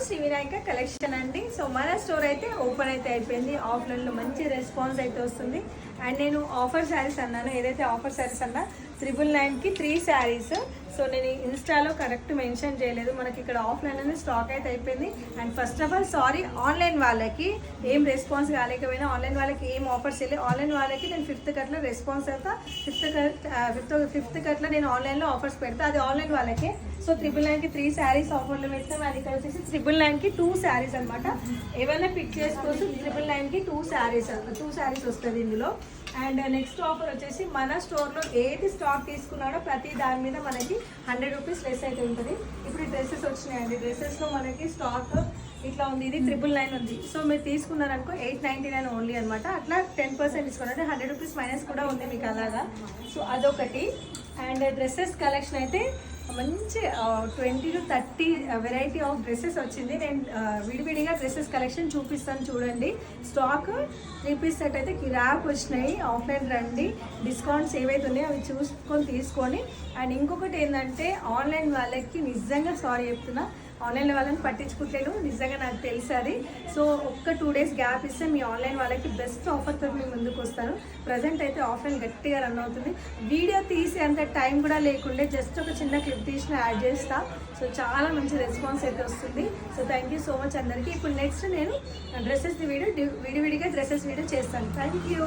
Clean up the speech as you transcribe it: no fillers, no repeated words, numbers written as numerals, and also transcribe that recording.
Shri Vinayaka collection అండి. So మన store అయితే ఓపెన్ అయితే అయిపోయింది. ఆఫ్లైన్లో మంచి రెస్పాన్స్ అయితే వస్తుంది. అండ్ నేను ఆఫర్ శారీస్ అన్నాను, ఏదైతే ఆఫర్ శారీస్ అన్నా 999కి 3 శారీస్. సో నేను ఇన్స్టాలో కరెక్ట్ మెన్షన్ చేయలేదు, మనకి ఇక్కడ ఆఫ్లైన్ అనేది స్టాక్ అయితే అయిపోయింది. And first of all sorry, online వాళ్ళకి ఏం రెస్పాన్స్ కాలేకపోయినా, ఆన్లైన్ వాళ్ళకి ఏం ఆఫర్స్ వెళ్ళి, ఆన్లైన్ వాళ్ళకి నేను 5th కట్ల రెస్పాన్స్ అవుతా, ఫిఫ్త్ కట్ల నేను ఆన్లైన్లో ఆఫర్స్ పెడతా, అది ఆన్లైన్ వాళ్ళకే. సో 999కి 3 శారీస్ ఆఫర్లో పెడతాం. అది ఇక్కడ వచ్చేసి 999కి 2 శారీస్ అనమాట. ఏమైనా పిక్ చేసుకోవచ్చు. 999కి 2 శారీస్ వస్తుంది ఇందులో. అండ్ నెక్స్ట్ ఆఫర్ వచ్చేసి మన స్టోర్లో ఏది స్టాక్ తీసుకున్నాడో ప్రతి దాని మీద మనకి 100 రూపీస్ లెస్ అయితే ఉంటుంది. ఇప్పుడు ఈ డ్రెస్సెస్ వచ్చినాయండి. డ్రెస్సెస్లో మనకి స్టాక్ ఇట్లా ఉంది, ఇది 999 ఉంది. సో మీరు తీసుకున్నారనుకో 899 ఓన్లీ అనమాట. అట్లా 10% డిస్కౌంట్, అంటే 100 రూపీస్ మైనస్ కూడా ఉంది మీకు అలాగా. సో అదొకటి. అండ్ డ్రెస్సెస్ కలెక్షన్ అయితే మంచి 20 to 30 వెరైటీ ఆఫ్ డ్రెస్సెస్ వచ్చింది. నేను విడివిడిగా డ్రెస్సెస్ కలెక్షన్ చూపిస్తాను చూడండి. స్టాక్ 3 పీస్ సెట్ అయితే కిరాక్ వచ్చినాయి. ఆఫ్లైన్ రండి, డిస్కౌంట్స్ ఏవైతే ఉన్నాయో అవి చూసుకొని తీసుకోండి. అండ్ ఇంకొకటి ఏంటంటే, ఆన్లైన్ వాళ్ళకి నిజంగా సారీ చెప్తున్నా, ఆన్లైన్ వాళ్ళని పట్టించుకుంటలేను, నిజంగా నాకు తెలుసు అది. సో ఒక్క 2 days గ్యాప్ ఇస్తే మీ ఆన్లైన్ వాళ్ళకి బెస్ట్ ఆఫర్తో మీ ముందుకు వస్తాను. ప్రజెంట్ అయితే ఆఫ్లైన్ గట్టిగా రన్ అవుతుంది. వీడియో తీసే అంత టైం కూడా లేకుండే జస్ట్ ఒక చిన్న క్లిప్ తీసిన యాడ్ చేస్తా. సో చాలా మంచి రెస్పాన్స్ అయితే వస్తుంది. So thank you so much అందరికీ. ఇప్పుడు నెక్స్ట్ నేను డ్రెస్సెస్ విడివిడిగా డ్రెస్సెస్ వీడియో చేస్తాను. Thank you.